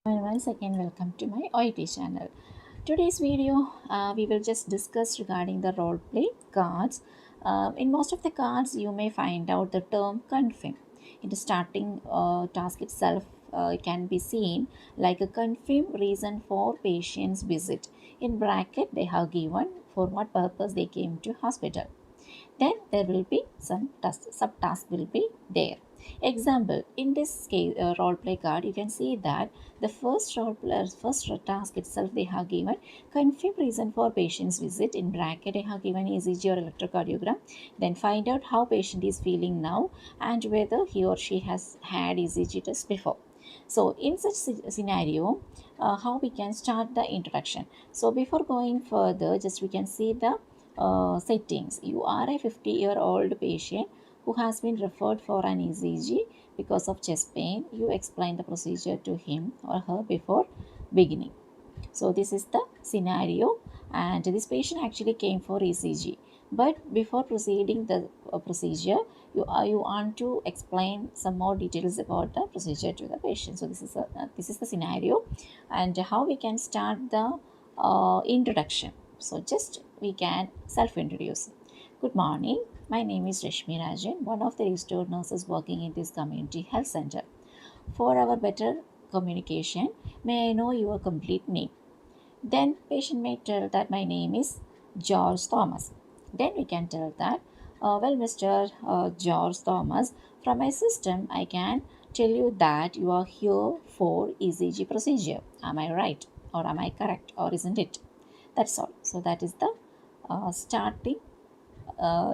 And once again, welcome to my Oet channel. Today's video, we will just discuss regarding the role play cards. In most of the cards, you may find out the term confirm. In the starting task itself, it can be seen like a confirm reason for patient's visit. In bracket, they have given for what purpose they came to hospital. Then there will be some subtask will be there. Example, in this case, role play card, you can see that the first task itself they have given confirm reason for patient's visit. In bracket they have given ECG or electrocardiogram. Then find out how patient is feeling now and whether he or she has had ECG test before. So in such scenario, how we can start the introduction. So before going further, just we can see the settings. You are a 50-year-old patient who has been referred for an ECG because of chest pain. You explain the procedure to him or her before beginning. So this is the scenario, and this patient actually came for ECG. But before proceeding the procedure, you want to explain some more details about the procedure to the patient. So this is the scenario, and how we can start the introduction. So just we can self-introduce. Good morning. My name is Rashmi Rajan, one of the restored nurses working in this community health center. For our better communication, may I know your complete name? Then patient may tell that my name is George Thomas. Then we can tell that, well, Mr. George Thomas, from my system, I can tell you that you are here for ECG procedure. Am I right? Or am I correct? Or isn't it? That's all. So that is the starting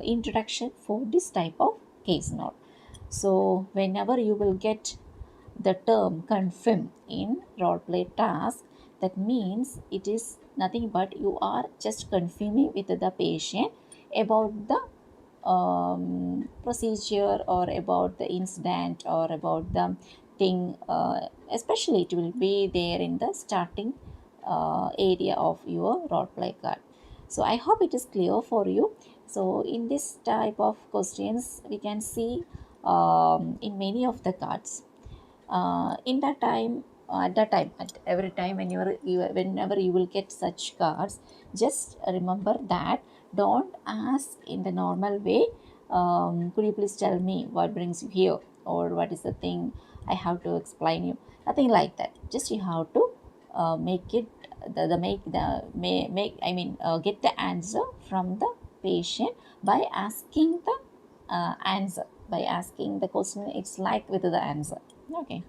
introduction for this type of case note. So whenever you will get the term confirm in role play task, that means it is nothing but you are just confirming with the patient about the procedure or about the incident or about the thing, especially it will be there in the starting area of your role play card. So I hope it is clear for you. So in this type of questions we can see in many of the cards, in that time at that time, at every time when whenever you will get such cards, just remember that don't ask in the normal way, could you please tell me what brings you here, or what is the thing I have to explain you. Nothing like that. Just you have to make it the make the may make I mean get the answer from the patient by asking the answer, by asking the question. It's like with the answer. Okay.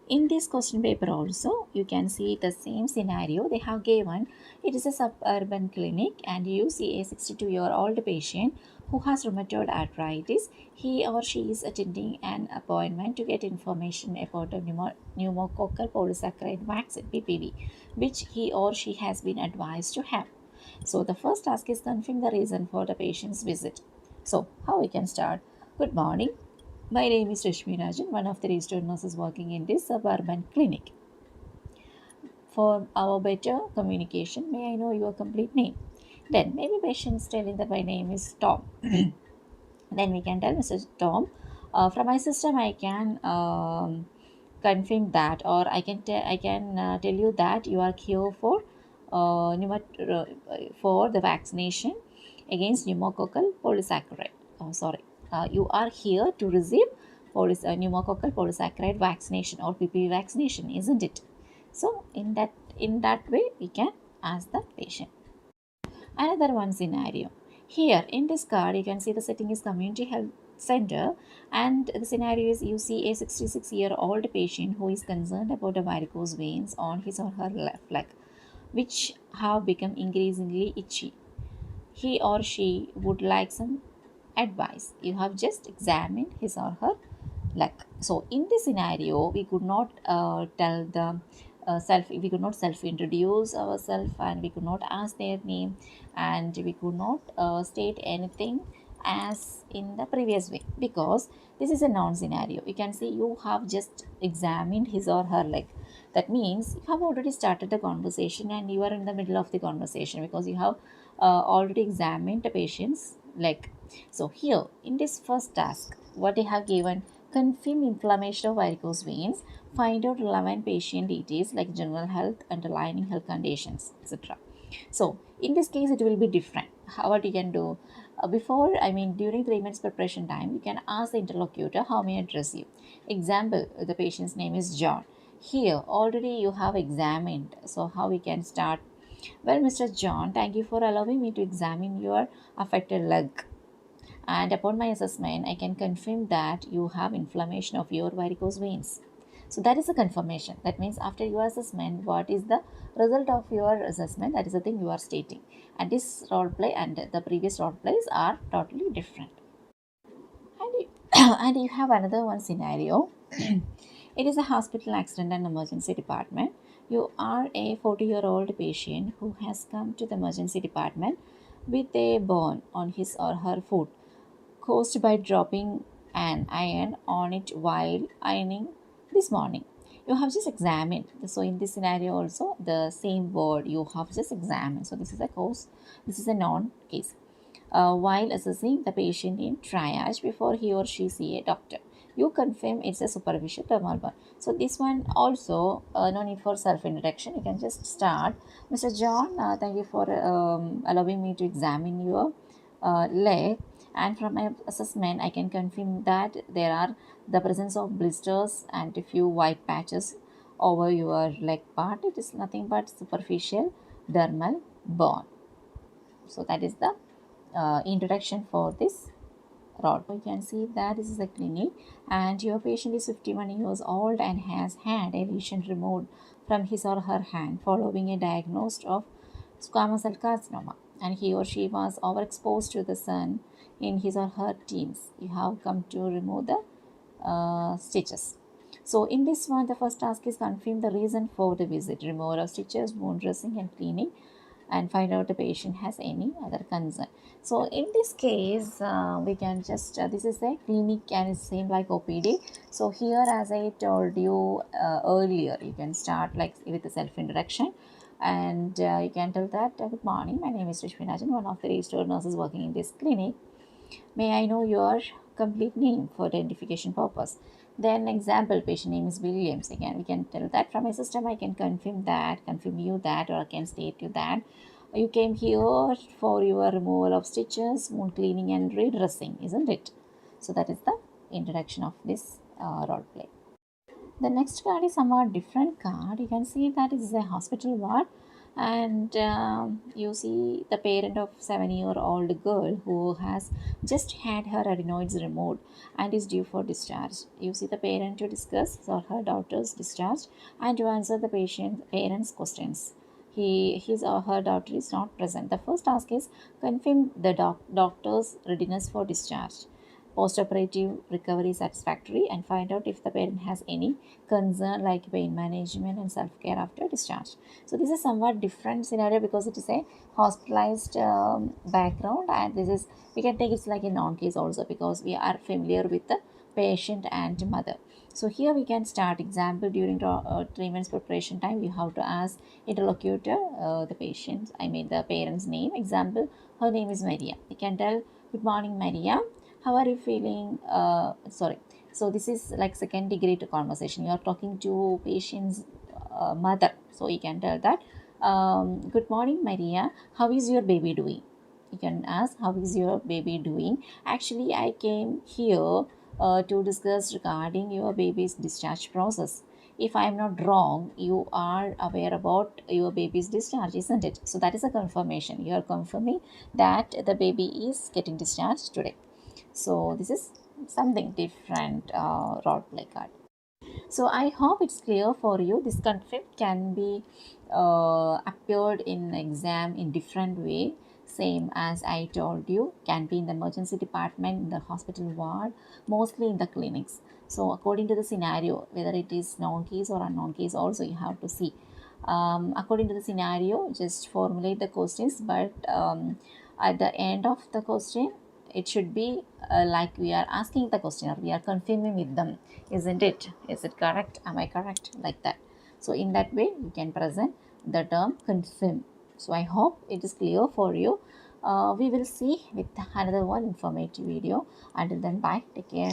In this question paper also, you can see the same scenario they have given. It is a suburban clinic and you see a 62-year-old patient who has rheumatoid arthritis. He or she is attending an appointment to get information about a pneumococcal polysaccharide vaccine (PPV), which he or she has been advised to have. So the first task is confirm the reason for the patient's visit. So how we can start? Good morning. My name is Rashmi Rajan, one of the registered nurses working in this suburban clinic. For our better communication, may I know your complete name? Then maybe patients telling that my name is Tom. Then we can tell Mr. Tom, from my system I can confirm that, or I can tell you that you are here for for the vaccination against pneumococcal polysaccharide. Oh, sorry. You are here to receive pneumococcal polysaccharide vaccination or PPV vaccination, isn't it? So in that way we can ask the patient. Another one scenario. Here in this card you can see the setting is community health center, and the scenario is you see a 66-year-old patient who is concerned about the varicose veins on his or her left leg, which have become increasingly itchy. He or she would like some advice. You have just examined his or her leg. So in this scenario we could not tell the we could not self introduce ourselves, and we could not ask their name, and we could not state anything as in the previous way, because this is a non scenario. You can see you have just examined his or her leg. That means you have already started the conversation and you are in the middle of the conversation, because you have already examined the patient's leg. So here in this first task, what they have given, confirm inflammation of varicose veins, find out relevant patient details like general health, underlying health conditions, etc. So in this case, it will be different. What you can do during 3 minutes preparation time, you can ask the interlocutor, how may I address you? Example, the patient's name is John. Here already you have examined, so how we can start? Well, Mr. John, thank you for allowing me to examine your affected leg. And upon my assessment, I can confirm that you have inflammation of your varicose veins. So that is a confirmation. That means after your assessment, what is the result of your assessment? That is the thing you are stating. And this role play and the previous role plays are totally different. And you, and you have another one scenario. It is a hospital accident and emergency department. You are a 40-year-old patient who has come to the emergency department with a burn on his or her foot caused by dropping an iron on it while ironing this morning. You have just examined. So in this scenario also, the same word you have just examined. So this is a cause. This is a known case. While assessing the patient in triage before he or she see a doctor, you confirm it's a superficial thermal burn. So this one also, no need for self-introduction. You can just start. Mr. John, thank you for allowing me to examine your leg, and from my assessment I can confirm that there are the presence of blisters and a few white patches over your leg part. It is nothing but superficial dermal burn. So that is the introduction for this role. You can see that this is a clinic and your patient is 51 years old and has had a lesion removed from his or her hand following a diagnosis of squamous cell carcinoma, and he or she was overexposed to the sun in his or her teens. You have come to remove the stitches. So in this one, the first task is confirm the reason for the visit, removal of stitches, wound dressing and cleaning, and find out the patient has any other concern. So in this case, we can just, this is a clinic and it's same like OPD. So here, as I told you earlier, you can start like with the self-introduction, and you can tell that, good morning, my name is Rishwinajan, one of the registered nurses working in this clinic. May I know your complete name for identification purpose? Then example, patient name is Williams. Again, we can tell that from my system. I can confirm that, confirm you that, or I can state you that you came here for your removal of stitches, wound cleaning and redressing, isn't it? So that is the introduction of this role play. The next card is somewhat different card. You can see that it is a hospital ward, and you see the parent of 7-year-old girl who has just had her adenoids removed and is due for discharge. You see the parent to discuss her daughter's discharge and to answer the parents' questions. His or her daughter is not present. The first task is confirm the doctor's readiness for discharge. Post-operative recovery satisfactory, and find out if the parent has any concern like pain management and self-care after discharge. So this is somewhat different scenario because it is a hospitalized background, and this is, we can take it like a non-case also because we are familiar with the patient and mother. So here we can start example during 3 minutes preparation time. You have to ask interlocutor the patient, the parent's name. Example, her name is Maria. You can tell, good morning Maria, how are you feeling? So this is like second degree to conversation. You are talking to patient's mother, so you can tell that, good morning Maria, how is your baby doing? You can ask, how is your baby doing? Actually, I came here to discuss regarding your baby's discharge process. If I am not wrong, you are aware about your baby's discharge, isn't it? So that is a confirmation. You are confirming that the baby is getting discharged today. So this is something different role play card. So I hope it's clear for you. This concept can be appeared in exam in different way. Same as I told you, can be in the emergency department, in the hospital ward, mostly in the clinics. So according to the scenario, whether it is known case or unknown case, also you have to see. According to the scenario, just formulate the questions, but at the end of the question, it should be like we are asking the question or we are confirming with them, isn't it? Is it correct? Am I correct? Like that. So in that way, you can present the term confirm. So I hope it is clear for you. We will see with another one informative video. Until then, bye. Take care.